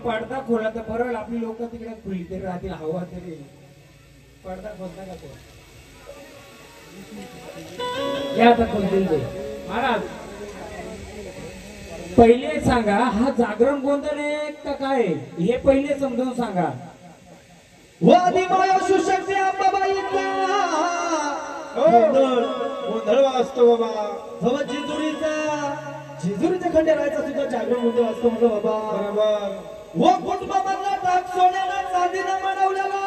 पडदा खोला तर बरं आपली लोक तिकडे खुली तरी राहतील हवा तरी पडदा खोलता का तो या आता खोलतील ते महाराज पहिले सांगा हा जागरण गोंधळ आहे का काय हे पहिले समजून सांगा वादी माया सुशक्ती अंबाबाईचा गोंधळ वाजतो बाबा भवची जुळीचा जेजुरीच्या खंडेरायाचा सुद्धा जागरण गोंधळ असतो म्हटलं बाबा. बरोबर. व कुटुंबामधला टाक सोन्यानं चांदीनं बनवलेला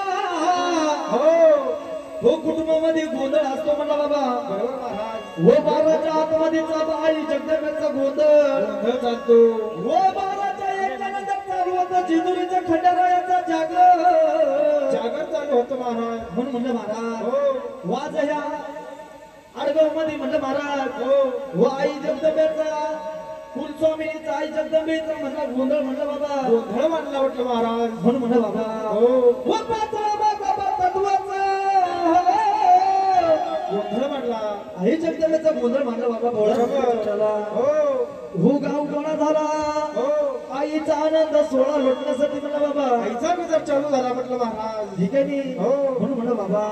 हो कुटुंबामध्ये गोंधळ असतो म्हणला बाबा. बरोबर महाराज. व बाराच्या आतमध्ये आई जगदंबेचा गोंधळ गोंधळ चालतो. व बाराच्या एकल्यानंतर चालू होतं जेजुरीच्या खंडेरायाचा जागर चालू होतं महाराज. म्हणून म्हणलं महाराज हो वाज ह्या आडगाव मध्ये म्हणलं महाराज हो. व आई जगदंबेचा कुलस्वामिनीचा आई जगदंबेचा म्हणला गोंधळ म्हणलं बाबा. गोंधळ मानला वाटलं महाराज. म्हणून म्हणलं बाबा हो व पाचवा बाबा तत्वाचा गोंधळ मानला. आई जगदंबेचा गोंधळ म्हणला बाबा. बरोबर. हो हो गाव कोणा झाला हो. आईचा आनंद सोहळा लुटण्यासाठी म्हणलं बाबा. आईचा गजर चालू झाला म्हटलं महाराज. ठीक आहे नी हो. म्हणून म्हणलं बाबा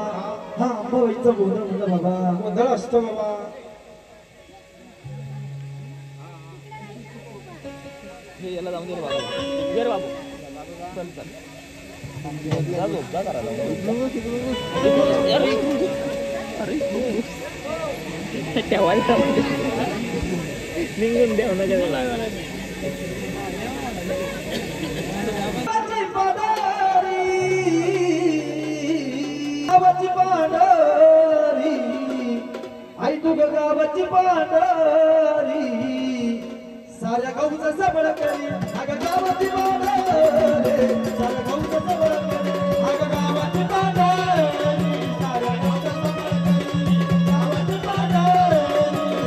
हा अंबाबाईचा गोंधळ म्हणलं बाबा. गोंधळ असतो बाबा. हे याला जाऊन दे रे बाबू. ये रे बाबू. चल चल. जा झोप जा करायला. अरे इकडून घे. अरे इकडून घे. ठेवायला निघून देऊ नका त्याला. गावाची पांढरी आई तू गावाची पांढरी साऱ्या गावचा सबळ करी अगं गावाची पांढरी साऱ्या गावचा सबळ करी अगं गावाची पांढरी साऱ्या गावचा सबळ करी गावाची पांढरी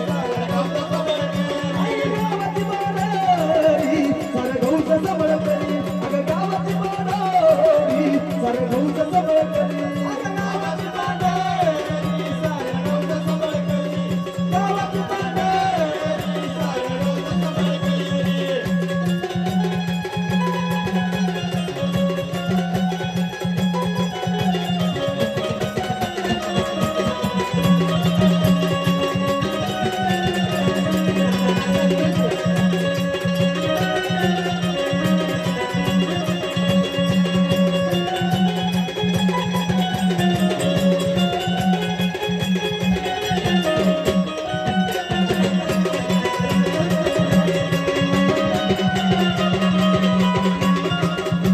साऱ्या गावचा सबळ करी आई गावाची पांढरी साऱ्या गावचा सबळ करी अगं गावाची पांढरी साऱ्या गावचा सबळ करी अगं गावाची पांढरी साऱ्या गावचा सबळ करी गावाची पांढरी साऱ्या गावचा सबळ करी.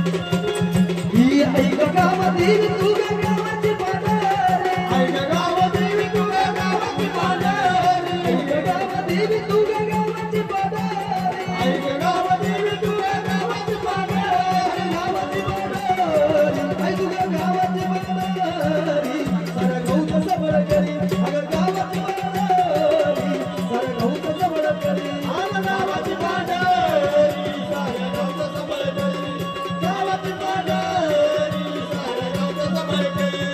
ही आई गावातील तू गावाची पांढरी आई गावातील तू गावाची पांढरी आई गावातील तू गावाची पांढरी आई गावातील तू गावाची पांढरी गावाची पांढरी आई तू गावाची पांढरी सारा गावचा सबळ करी अगं गावाची पांढरी सारा गावचा सबळ करी अगं गावाची पांढरी सारा गावचा सबळ करी गावाची पांढरी सारा गावचा सबळ करी.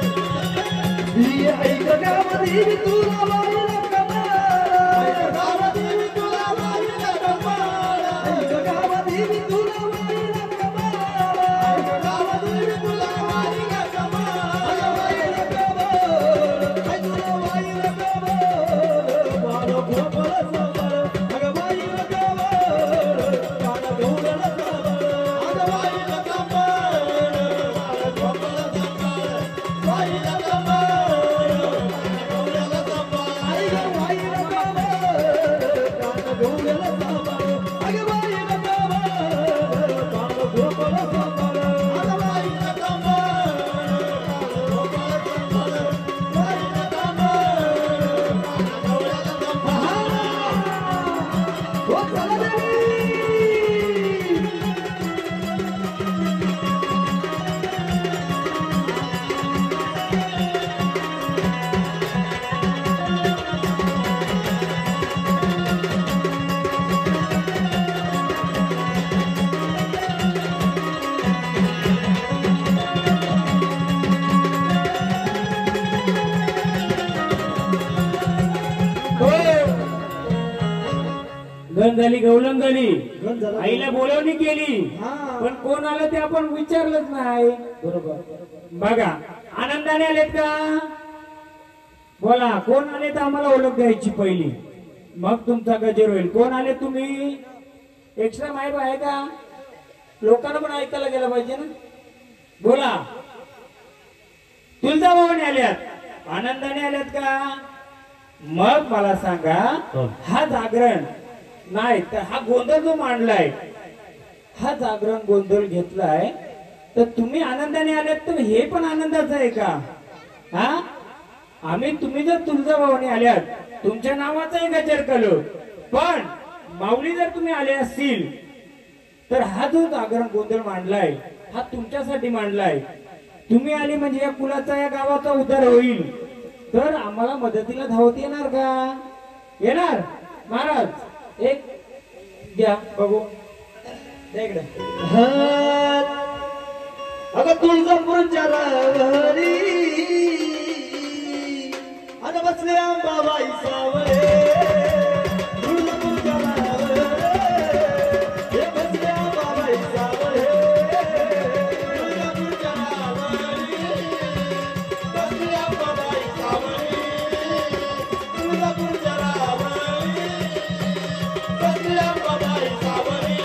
ही ऐक गावातील तुला वाहिला कमाला ऐक गावातील तुला वाहिला कमाला ऐक गावातील तुला वाहिला कमाला ऐक गावातील तुला वाहिला कमाला वाहिला कमाला ऐक तुला वाहिला कमाला बाळ गोपाळ सांभाळ अगं वाहिला कमाला बाळ गौरला सांभाळ अगं वाहिला कमाला बाळ गोपाळ सांभाळ वाहिला कमाला झाली गवलन झाली गण झाला. आईला बोलवणी केली हा. पण कोण आलं ते आपण विचारलंच नाही बरोबर. बघा आनंदाने आलेत का बोला कोण आले तर आम्हाला ओळख द्यायची पहिली मग तुमचा गजर होईल कोण आले तुम्ही एक्स्ट्रा माहिती आहे का लोकांना पण ऐकायला गेलं पाहिजे ना बोला तुळजाभवानी आल्यात आनंदाने आल्यात का मग मला सांगा हा जागरण नाही तर हा गोंधळ जो मांडलाय हा जागरण गोंधळ घेतलाय तर तुम्ही आनंदाने आल्यात तर हे पण आनंदाचं आहे का हा आम्ही तुम्ही जर तुळजाभवानी आल्यात तुमच्या नावाचाही गजर केलं पण माऊली जर तुम्ही आले असतील तर हा जो जागरण गोंधळ मांडलाय हा तुमच्यासाठी मांडलाय तुम्ही आले म्हणजे या कुलाचा या गावाचा उद्धार होईल तर आम्हाला मदतीला धावत येणार का येणार महाराज एक घ्या बघू द्या इकडे अगं तुळजापूरच्या रावरी आणि बसले अंबाबाई सावळे तुळजापूरच्या रावरी हे बसले अंबाबाई सावळे तुळजापूरच्या रावरी बसले अंबाबाई सावळे तुळजापूरच्या रावरी बसले अंबाबाई सावळे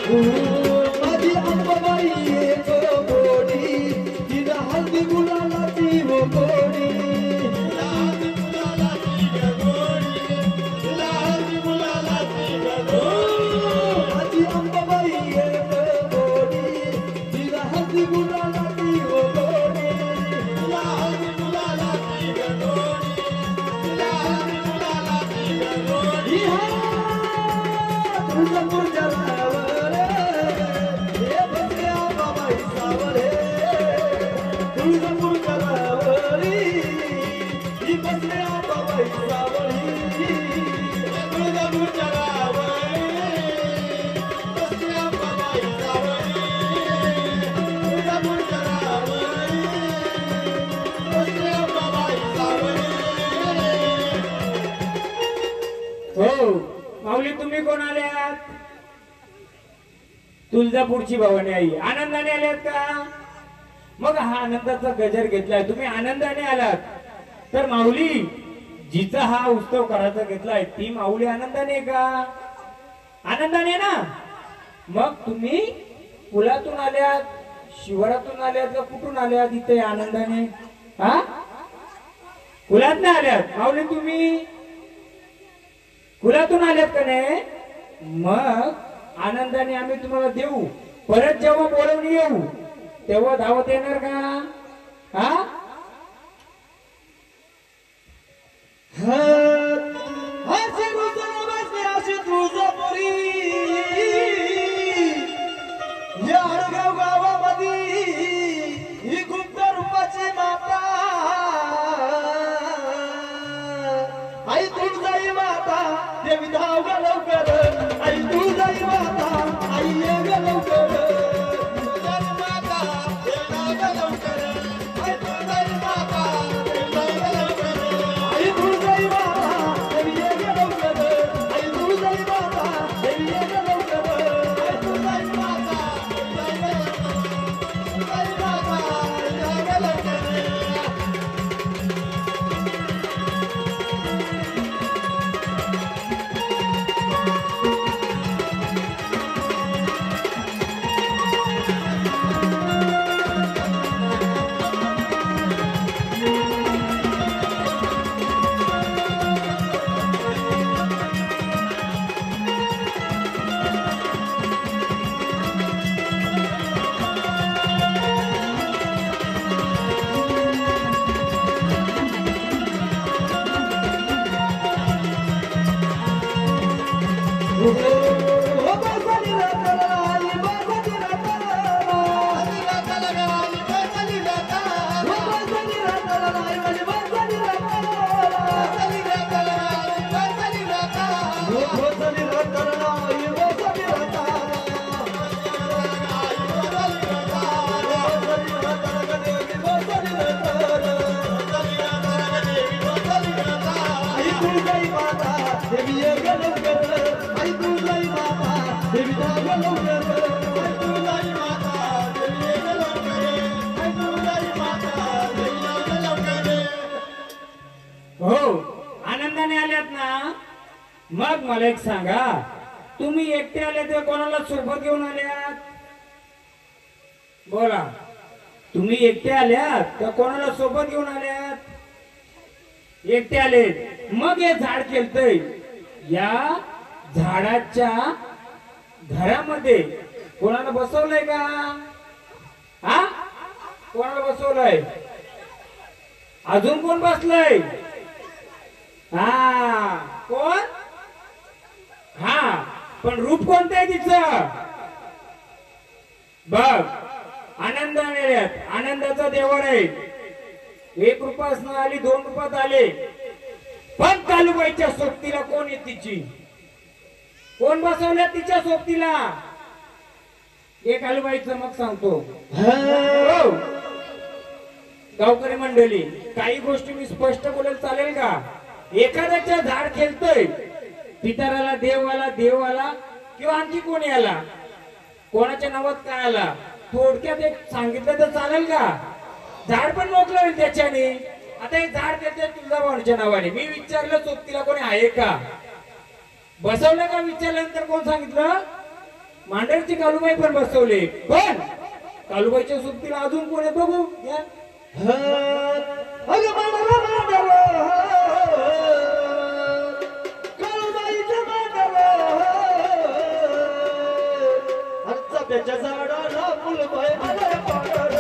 माझी अंबाबाई एक गोडी तिला हल्दी गुलालाची हो गोडी हल्दी गुलालाची गोडी तिला हल्दी गुलालाची गोडी माझी अंबाबाई एक गोडी तिला हल्दी गुलालाची हो गोडी तिला हल्दी गुलालाची गोडी तिला हल्दी गुलालाची गोडी तुळजापूरच्या रावरे हे बसले अंबाबाई सावळे तुळजापूरच्या रावरी ही बसले अंबाबाई सावळी तुळजापूरच्या रावरी बसले अंबाबाई सावळी तुळजापूरच्या रावरी बसले अंबाबाई सावळी हो माऊली तुम्ही कोण आल्यात तुळजापूरची भवानी आई आनंदाने आल्यात का मग हा आनंदाचा गजर घेतलाय तुम्ही आनंदाने आलात तर माऊली जिचा हा उत्सव करायचा घेतलाय ती माऊली आनंदाने आहे का आनंदाने ना मग तुम्ही पुलातून आल्यात शिवारातून आल्यात का कुठून आल्यात इथे आनंदाने हा कुलात नाही आल्यात माऊली तुम्ही कुलातून आल्यात का नाही मग आनंदाने आम्ही तुम्हाला देऊ परत जेव्हा बोलवून येऊ तेव्हा धावत येणार का हा अशी तुळजापुरी अशी तुळजापुरी या आडगाव गावामध्ये ही गुप्त रूपाची माता आई तुळजाई माता देवी धाव ग लवकर आई तुळजाई माता आई ये ग लवकर तुळजाई माता देवी धाव ग लवकर आई तुळजाई माता देवी धाव ग लवकर आई तुळजाई माता देवी ये ग लवकर आई तुळजाई माता देवी ये ग लवकर आई तुळजाई माता देवी धाव ग लवकर मग मला एक सांगा, तुम्ही एकटे आले ते कोणाला सोबत घेऊन आल्यात? बोला, तुम्ही एकटे आल्यात तर कोणाला सोबत घेऊन आल्यात? एकटे आले. मग हे झाड केलतय, या झाडाच्या घरामध्ये कोणाला बसवलंय का? हा, कोणाला बसवलंय? अजून कोण बसलंय? हा, कोण? हा, पण रूप कोणतं आहे तिचं? बघ, आनंद आलेल्यात, आनंदाचा देवर आहे. 1 रुपयात आली, 2 रुपयात आले, पण कालूबाईच्या सोबतीला कोण आहे तिची? कोण बसवल्या तिच्या सोबतीला? हे कालूबाईचं मग सांगतो. हो, गावकरी मंडळी, काही गोष्टी मी स्पष्ट बोलेल, चालेल का? एखाद्याच्या झाड खेळतोय, पितराला देवाला, देवाला किंवा आणखी कोणी आला, कोणाच्या नावात काय आला, थोडक्यात एक सांगितलं तर चालेल का? झाड पण मोकळं होईल त्याच्याने. आता हे झाड देते तुळजाभवानीच्या नावाने. मी विचारलं सोबतीला कोणी आहे का? बसवलं का? विचारल्यानंतर कोण सांगितलं? मांडरची कालूबाई पण बसवले, पण कालूबाईच्या सोबतीला अजून कोण आहे बघू घ्या. त्याच्या झाडाला फुलबाई आलं पाडर,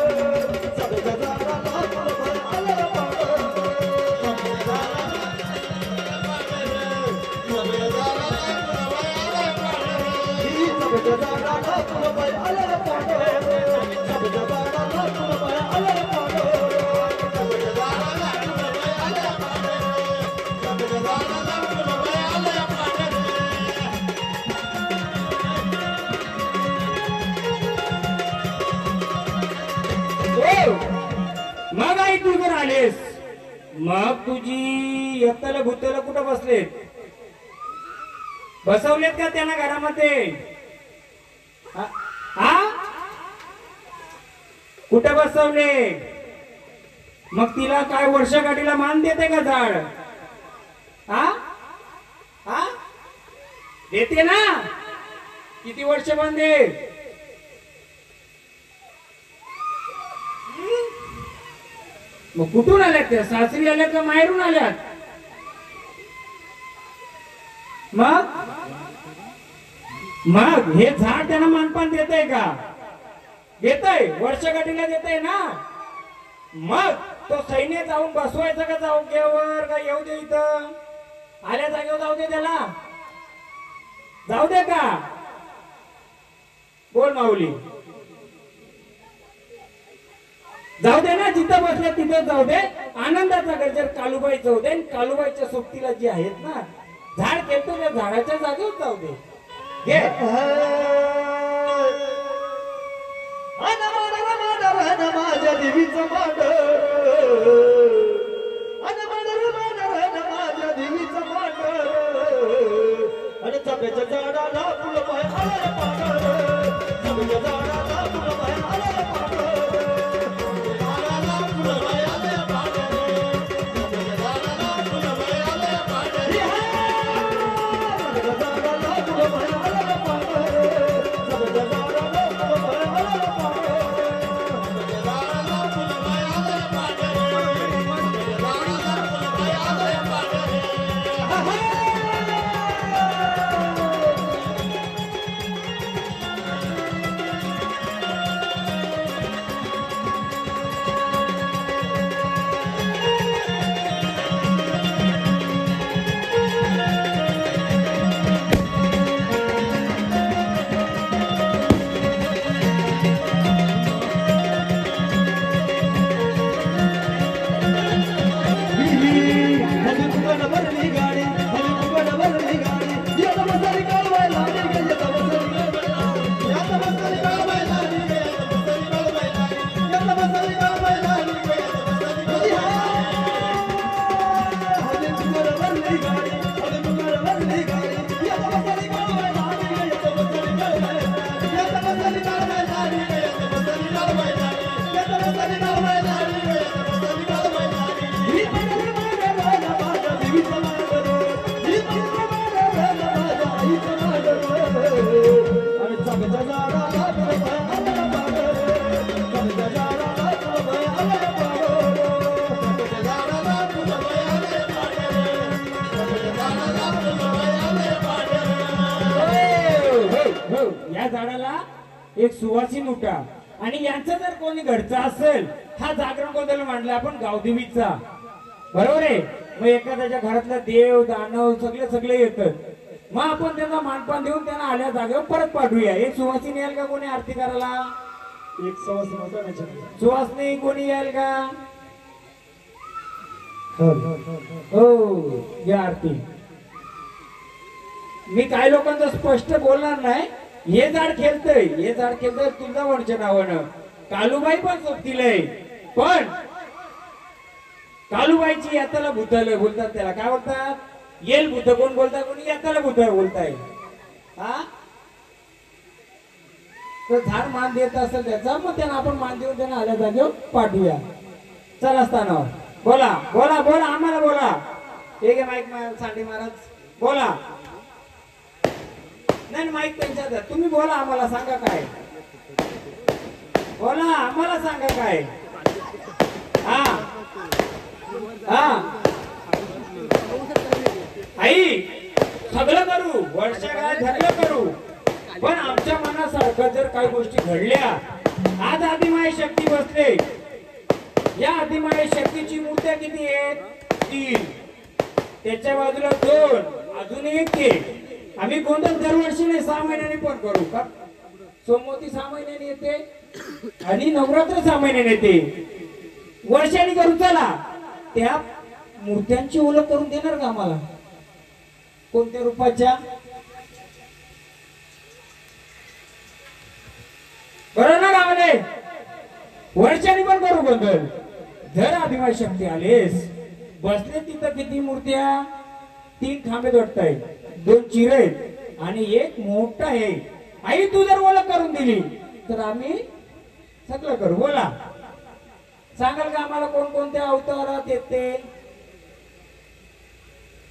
सध्याच्या झाडाला फुलबाई आलं पाडर, सध्याच्या झाडाला फुलबाई आलं पाडर, सध्याच्या झाडाला फुलबाई आलं पाडर, सध्याच्या झाडाला फुलबाई आलं पाडर, सध्याच्या झाडाला फुलबाई आलं पाडर. मग आई तू जर आलेस, मग तुझी यत्तल भूतल कुठं बसलेत? बसवलेत का त्यांना घरामध्ये? हा, कुठं बसवले? मग तिला काय वर्षगाठीला मान देते का झाड? हा हा, देते ना? किती वर्ष मान दे? मग कुठून आल्यात त्या? सासरी आल्यात का माहेरून आल्यात? मग मग हे झाड त्यांना मानपान देतय का? देतय, वर्षगाठीला देतय ना? मग तो सैन्य जाऊन बसवायचा का जाऊन का येऊ दे इथं? आल्या जागेवर जाऊ दे त्याला? जाऊ दे का? बोल माऊली, जाऊ दे ना? जिथं बसल्या तिथं जाऊ दे. आनंदाचा गजर कालूबाई जाऊ दे. कालूबाईच्या सोबतीला जी आहेत ना, झाड केलं त्या झाडाच्या जागेवर जाऊ दे. घे. माझ्या देवीचं मांडर, माझ्या देवीचं मांडर, आणि चाफ्याच्या झाडाला फुलबाई आलं पाडर, चाफ्याच्या झाडाला फुलबाई आलं पाडर, झाडाला फुलबाई आलं पाडर, चाफ्याच्या झाडाला फुलबाई आलं पाडर, झाडाला फुलबाई आलं पाडर, चाफ्याच्या झाडाला फुलबाई आलं पाडर, झाडाला फुलबाई आलं पाडर, झाडाला फुलबाई आलं पाडर. एक सुवासिन उठा आणि यांचं जर कोणी घरचा असेल, हा जागरण गोंधळ मांडला आपण गावदेवीचा, बरोबर आहे. मग एखाद्याच्या घरातला देव दानव सगळे येतात, मग आपण त्यांना मानपान देऊन त्यांना आल्या जागेवर परत पाठवूया. एक सुवासिनी याल का कोणी आरती करायला? एक सुवासिनी होता त्याच्यामध्ये. सुवासिनी कोणी याल का? हो या आरती. मी काही लोकांचं स्पष्ट बोलणार नाही. हे झाड खेळतय तुझ्या वरच्या नावानं. कालूबाई पण सोबतीलय, पण कालूबाईची यात्याला भूतल बोलतात. त्याला काय बोलतात? येल भूत. कोण बोलताय? कोणी यात्याला भूत बोलताय. हा तर झाड मान देत असेल त्याचा, मग त्यांना आपण मान देऊन त्यांना आल्या जागेवर पाठवूया. चल असताना बोला बोला बोला आम्हाला बोला. एक माईक सांडे महाराज बोला. नाही माईक त्यांच्या तुम्ही बोला, आम्हाला सांगा काय बोला, आम्हाला सांगा काय. हा हा आई सगळं करू, वर्षा धरलं करू, पण आमच्या मनासारखं जर काही गोष्टी घडल्या. आज आदिमाय शक्ती बसले. या आदिमाय शक्तीची मूर्त्या किती आहेत? 3. त्याच्या बाजूला 2, अजून एक आहे. आम्ही गोंधळ दरवर्षी नाही 6 महिन्यांनी पण करू का? सोमवती 6 महिन्यांनी येते आणि नवरात्र 6 महिन्यांनी येते. वर्षांनी करू. चला त्या मूर्त्यांची ओळख करून देणार का आम्हाला? कोणत्या रूपाच्या? बरोबर ना गावाले? वर्षांनी पण करू गोंधळ. जर आदिमाय शक्ती आलेस बसले तिथं किती मूर्त्या? 3 खांबे जोडताय, 2 चिरे आणि एक मोठा आहे. आई तू जर ओळख करून दिली तर आम्ही सगळं करू. बोला सांगाल का आम्हाला कोणकोणत्या अवतारात येते?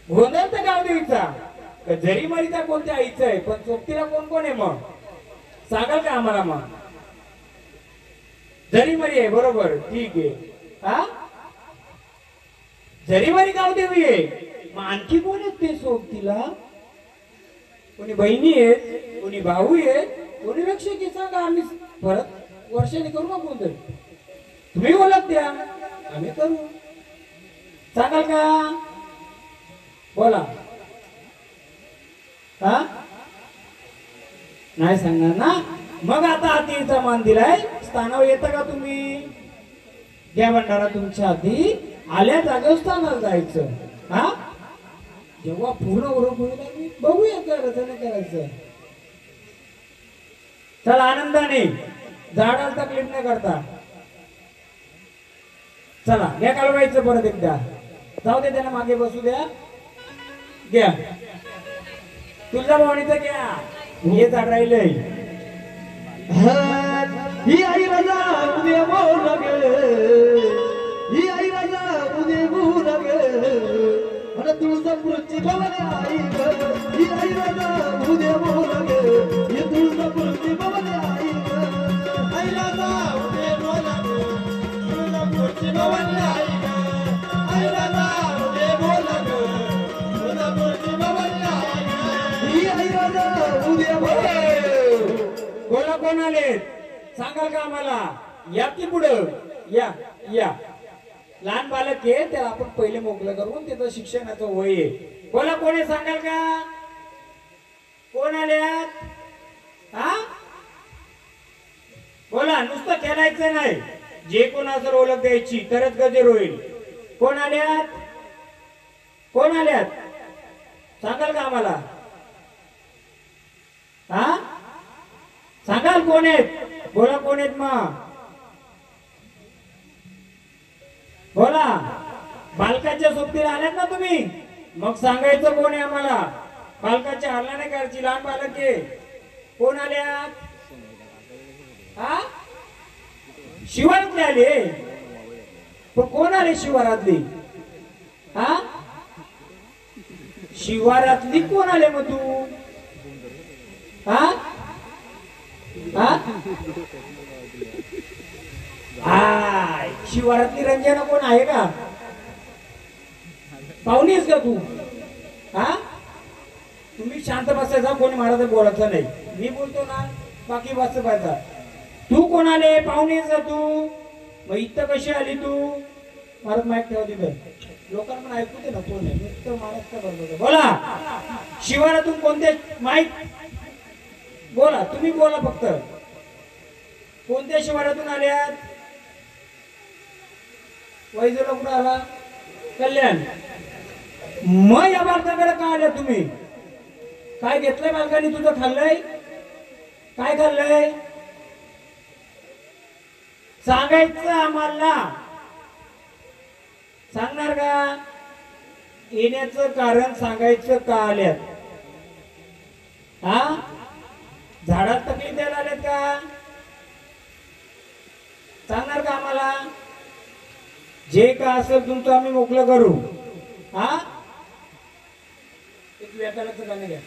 गोंधळ तर गावदेवीचा, जरी मरीचा कोणत्या आईचं आहे, पण सोबतीला कोण कोण आहे? मग सांगाल का आम्हाला? मग जरी मरी आहे, बरोबर, ठीक आहे. हा जरी मरी गावदेवी आहे, मग आणखी कोण आहेत ते सोबतीला? कोणी बहिणी आहेत, कोणी भाऊ आहेत, कोणी रक्षक? सांगा, आम्ही परत वर्षाने करू ना गोंधळ. तुम्ही ओळख द्या, आम्ही करू. सांगाल का? बोला. हा नाही सांगणार ना? मग आता हातीचा मान दिलाय, स्थानावर येता का तुम्ही? द्या भंडारा तुमच्या हाती. आल्या जागेवर स्थानावर जायचं. हा जेव्हा पूर्ण ओळख होईल बघूया करायचं नाही करायचं. चला आनंदाने, झाडाला तकलीफ नाही करता. चला घ्या कालवायचं परत एकदा. जाऊ दे त्यांना मागे बसू द्या. घ्या तुझ्या भावणीचं घ्या. हे झाड राहिलंय. ही आई राजा उद्या बोल गे, ही आई राजा उद्या बोल गे, अरे तुळजापूरची भवानी आई ग. ही आई राजा उद्या बोल गे, ही तुळजापूरची भवानी आई ग. आई राजा उद्या बोल गे, तुळजापूरची भवानी आई ग. आई राजा उद्या बोल गे, तुळजापूरची भवानी आई ग. ही आई राजा उद्या बोल. बोला कोण आले सांगाल का आम्हाला? या की पुढं या. या लहान बालक आहे, त्याला आपण पहिले मोकळं करून त्याचं शिक्षणाचं वय आहे. बोला कोणी सांगाल का? कोण आल्यात? हा बोला, नुसतं खेळायचं नाही. जे कोण असं ओळख द्यायची तरच गजर होईल. कोण आल्यात? कोण आल्यात सांगाल का आम्हाला? हा सांगाल कोण आहेत? बोला कोण आहेत? मग बोला. बालकाच्या सोबतीला आल्यात ना तुम्ही? मग सांगायचं कोण आहे आम्हाला? बालकाच्या हल्ला नाही करायची. लहान बालक आहे. कोण आल्यात? हा शिवारातले आले. पण कोण आले शिवारातली? हा शिवारातली कोण आले मग तू? हा हा शिवारातली रंजना कोण आहे का? पाहुणीस का तू? हा तुम्ही शांत बसायचा, कोणी महाराज बोलायचं नाही. मी बोलतो ना, बाकी वाच पाहिजे. तू कोण आले पाहुणे जा तू मग इथं कशी आली तू परत माहित ठेव तिथं लोकांना पण ऐकू दे ना कोण आहे नुसतं माणूस का बरोबर बोला. शिवारातून कोणते माहित बोला तुम्ही बोला फक्त कोणत्या शिवारातून आल्यात. वैजूला कुठं आला कल्याण. मग या बालकाकडे का आल्या तुम्ही काय घेतलंय बालकाने तुझं खाल्लंय काय खाल्लंय सांगायचं आम्हाला सांगणार का येण्याचं कारण सांगायचं का आल्यात. हा झाडात तकलीफ द्यायला आल्यात का सांगणार का आम्हाला. जे का असेल तुमचं आम्ही मोकळं करू. हा एक व्यापाराचं गाणं घ्या.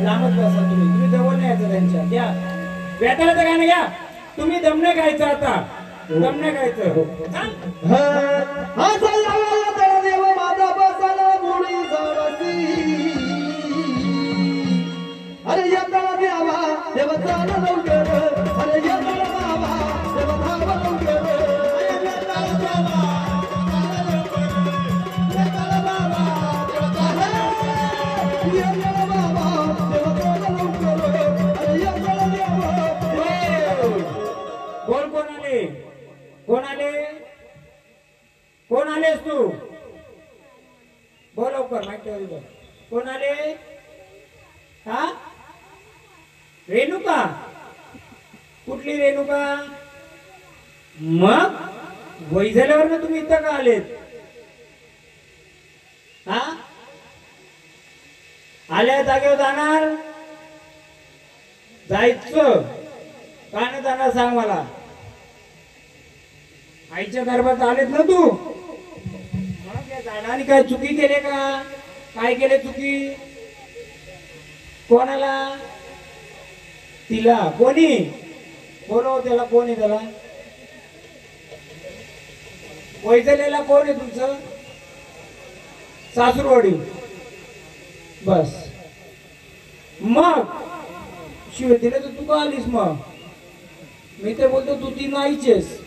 लांबच बसा तुम्ही तुम्ही जवळ नाही यायचं त्यांच्या द्या व्यापाराचं गाणं घ्या. तुम्ही दमने गायचं आता दमने गायचं. हा चालला त्याला देव माझा बसाला मुळी जळसी. अरे येताला देवा देव चाला लवकर. अरे येताला बाबा देव धावा लवकर. येताला बाबा येताला बाबा देव चाला. येताला बाबा देव चाला लवकर. अरे येताला देवा. बोल कोण आले कोण आले कोण आलेस तू बोल लवकर माहिती कोण आले. हा रेणुका कुठली रेणुका. मग वय झाल्यावर ना तुम्ही इथं का आलेत. हा आल्या जागेवर जाणार जायचं का नाही जाणार सांग मला. आईच्या दरबारात आलेत ना तू मग या झाडाने काय चुकी केले का काय केले चुकी कोणाला तिला कोणी बोलव त्याला कोण आहे त्याला वैजलेला कोण आहे तुमचं सासूरवाडी बस. मग शिव दिले तर तू का आलीस मग मी ते बोलतो तू ती नाहीचेस.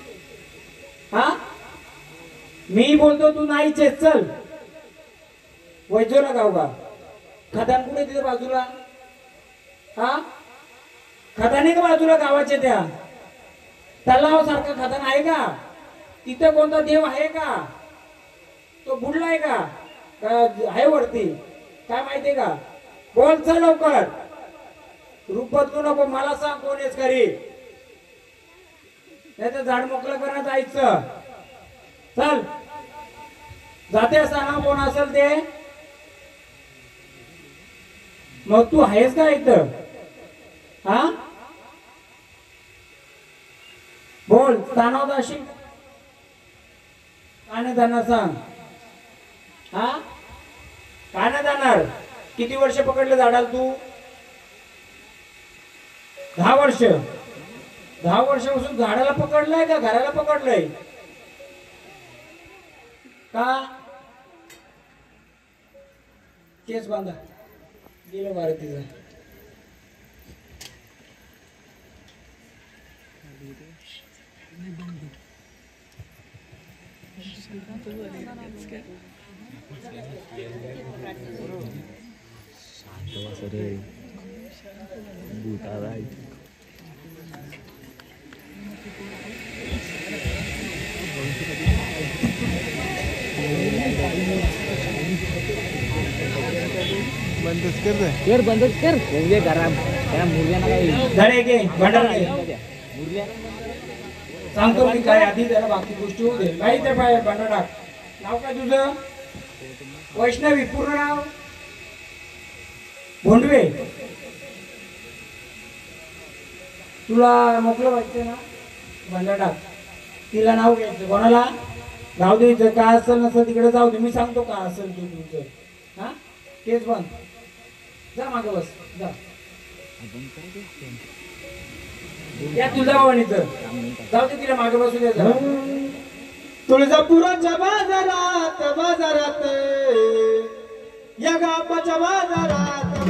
हा मी बोलतो तू नाहीचेस चल वैजोला गाव का खदान कुठे तिथे बाजूला. हा खदाने का बाजूला गावाच्या त्या तलाव सारखं खदान आहे का तिथे कोणता देव आहे का तो बुडलाय का आहे वरती काय माहितीये का बोल चल लवकर. रूप बदलू नको मला सांग कोण आहेस खरी नाही तर झाड मोकळं करणं जायचं. चल जाते सांगा कोण असेल ते. मग तू आहेस का इथं. हा बोल तानाव दाशी का नाही जाणार सांग. हा का नाही जाणार. किती वर्ष पकडलं झाडाला तू 10 वर्ष. 10 वर्षापासून झाडाला पकडलंय का घराला पकडलंय का. केस बांधा गेलं भारतीचा. बंदच कर म्हणजे गरम त्या मुर्ग्याना काही धडे घे भंडारा घे सांगतो मी काय आधी त्याला बाकी गोष्टी होऊ दे. काही ते पाय भंडारा नाव काय तुझं वैष्णवी पूर्ण नाव भोंडवे. तुला मोकळं व्हायचं ना भंडारा तिला नाव घ्यायचं कोणाला नाव द्यायचं काय असेल नसेल तिकडे जाऊ दे मी सांगतो काय असेल तू तुमचं. हा केस बंद जा मागे बस जा या तुझ्या भावानीचं जाऊ दे तिला मागे बसू द्या. तुळजापुराच्या बाजारात या गावाच्या बाजारात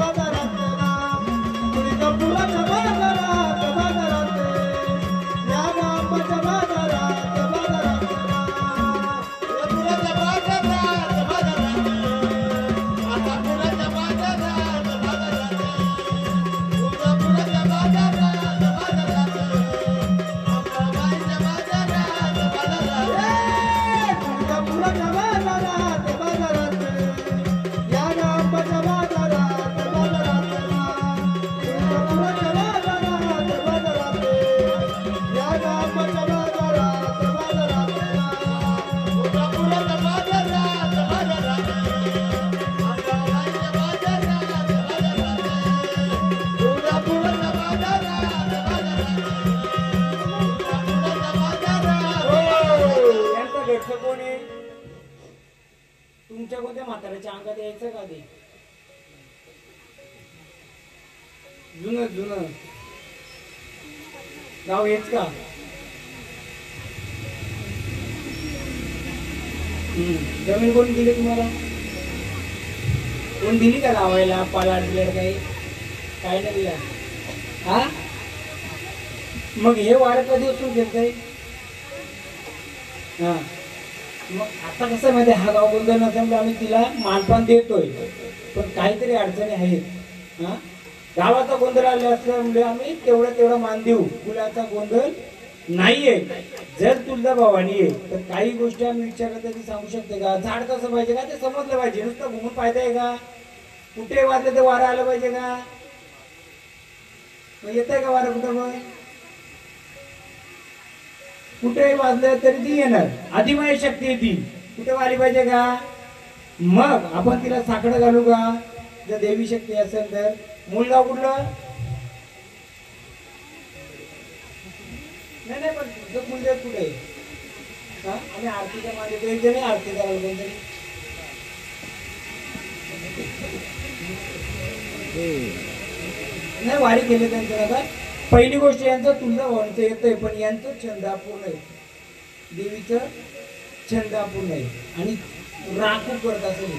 तुळजापुराच्या बाजारात बाजारात या गावाच्या बाजारात बाजारात तुळजापुराच्या बाजारात बाजारात आता पुराच्या बाजारात बाजारात तुळजापुराच्या बाजारात बाजारात अंबाबाईच्या बाजारात बाजारात तुळजापुराच्या बाजारात बाजारात या गावाच्या बाजारात बाजारात तुळजापुराच्या बाजारात बाजारात या गावाच्या बाजारात बाजारात तुळजापुराच्या बाजारात बाजारात अंबाबाईच्या बाजारात बाजारात तुळजापुराच्या बाजारात यांचं घरचं कोण आहे? तुमच्या कोणत्या म्हाताऱ्याच्या अंगात यायचं का ते? जुनं जुनं गाव हेच का? जमीन कोणी दिली तुम्हाला? कोण दिली का लावायला? पालाड दिलं काही? काय नाही दिला? हा मग हे वारं कधी उचलून घेतय? हा मग आता कसं माहिती, हा गाव गोंधळ नसल्यामुळे आम्ही तिला मानपान देतोय, पण काहीतरी अडचणी आहेत. हा गावाचा गोंधळ आले असल्यामुळे आम्ही तेवढा मान देऊ. कुलाचा गोंधळ नाहीये. जर तुझा भावानी आहे तर काही गोष्टी आम्ही विचारलं तरी सांगू शकते का? झाड कसं पाहिजे का ते समजलं पाहिजे. नुसतं घुमून फायदा आहे का? कुठे वाजलं ते वारं आलं पाहिजे का? येत आहे का वारं कुठं? मग कुठे वाजलं तरी ती येणार. आदिमाय शक्ती आहे ती. कुठे वाली पाहिजे का? मग आपण तिला साकडं घालू का? जर देवी शक्ती असेल तर. मूलगाव कुठलं? नाही पण तुझं मूलगाव कुठे? हा आम्ही आरतीच्या मागे तो एक जण आरती करायला कोणतरी. नाही वारी केली त्यांचं आता. पहिली गोष्ट यांचं तुझं व्हायचं येतंय, पण यांचं छंद अपूर्ण आहे. देवीचं छंद अपूर्ण आहे आणि राखू करत असेल.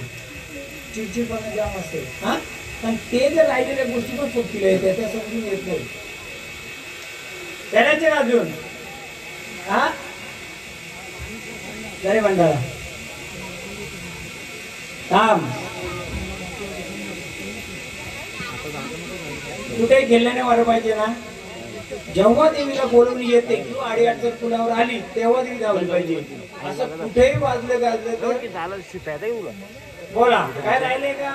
चिडचिडपणा जाम असते. हा पण ते जर राहिलेल्या गोष्टी पण सोपीला येते, त्या समजून येत नाही. करायचे अजून हा जरे मंडळा थांब. कुठे गेल्याने वारं पाहिजे ना. जेव्हा देवीला बोलवून येते किंवा अडीअडचण पुलावर आली तेव्हा देवी धावली पाहिजे. असं कुठेही वाजलं गाजलं तर बोला. काय राहिले का?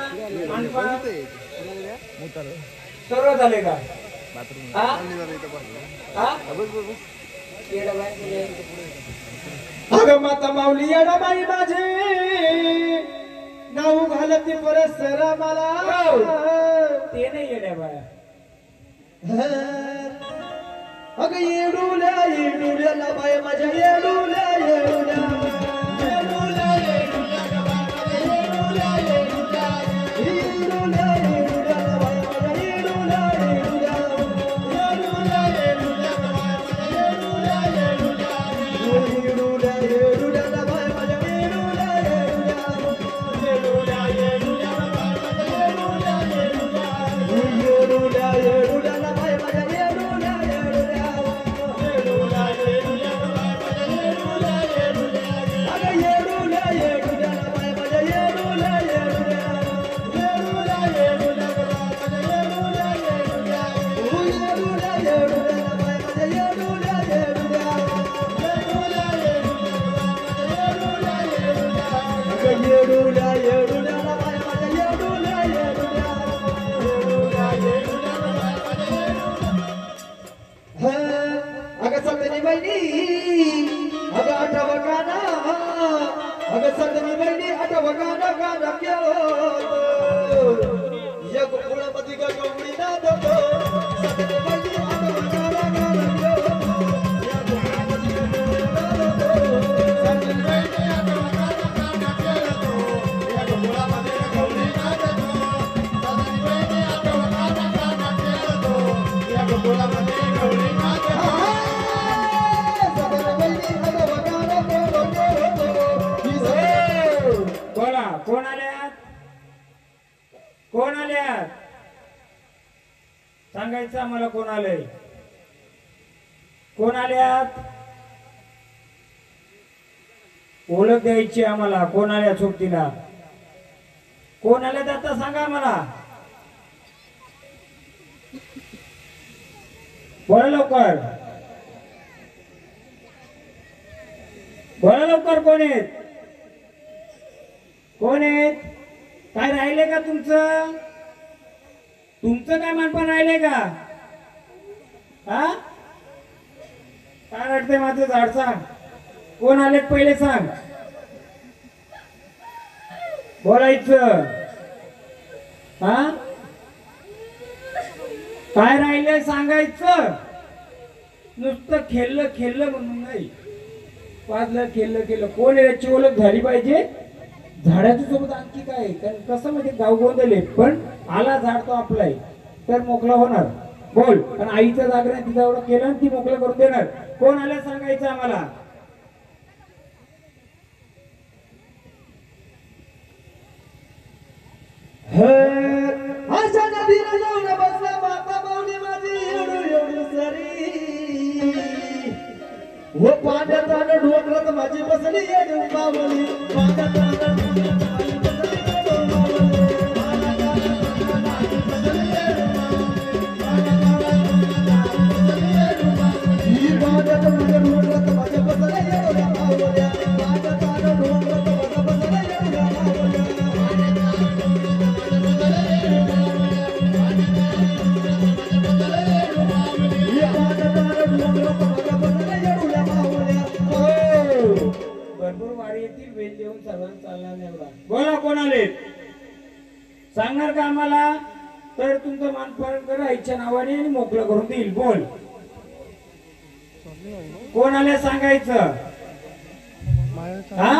सर्व झाले का? अगं माता माऊली येडाबाई माझे नाव घालती परसरा मला. ते नाही येड्या बाया. अगं येडूल्या येडूल्याला बाय माझ्या येडूल्या येडूल्या येडूल्या येडूल्या येडूल्या येडूल्या येडूल्या येडूल्याला बाय माझ्या येडूल्या येडूल्या येडूल्या येडूल्या बाय माझ्या येडूल्या येडूल्या येडूल्या येडूल्याला बाय माझ्या येडूल्या येडूल्या येडूल्या येडूल्याला बाय माझ्या येडूल्या येडूल्या येडूल्या येडूल्याला बाय माझ्या कोण आल्यात? सांगायचं आम्हाला कोण आलंय, कोण आल्यात, ओळख द्यायची आम्हाला. कोण आल्या सोबतीला, कोण आल्यात आता सांगा मला. बोला लवकर, बोला लवकर. कोण आहेत, कोण आहेत? काय राहिले का तुमचं, तुमचं काय मानपण राहिले का? हा काय वाटतंय माझं झाड? सांग कोण आलेत पहिले सांग. बोलायचं. हा काय राहिलंय सांगायचं. नुसतं खेळलं खेळलं म्हणून नाही, वाजलं खेळलं केलं. कोण याची ओळख झाली पाहिजे. झाडाच्या सोबत आणखी काय, कारण कसं म्हणजे गाव गोंधळे, पण आला झाड तो आपलाय तर मोकळा होणार. बोल. आणि आईचं जागरण तिचा एवढं केलं आणि ती मोकळं करून देणार. कोण आलं सांगायचं आम्हाला. अशा नदीला जाऊन बसला माता माऊली माझी एवढी एवढी सरी. व पाण्यात आलं ढोकळत माझी बसली येडू माऊली. पाण्यात आलं ढोकळत माझी बसली येडू माऊली. पाण्यात आलं ढोकळत माझी बसली येडू माऊली. पाण्यात आलं ढोकळत माझी बसली येडू माऊली. ही पाण्यात आलं ढोकळत माझी बसली येडू माऊली. पाण्यात आलं ढोकळत माझी बसली येडू माऊली. भरपूर वारी येतील, वेल देऊन सर्वांना चालणार नाही एवढा. बोला कोण आले सांगणार का आम्हाला, तर तुमचं मानपान करा आईच्या नावाने आणि मोकळं करून देईल. बोल कोण आले सांगायचं. हा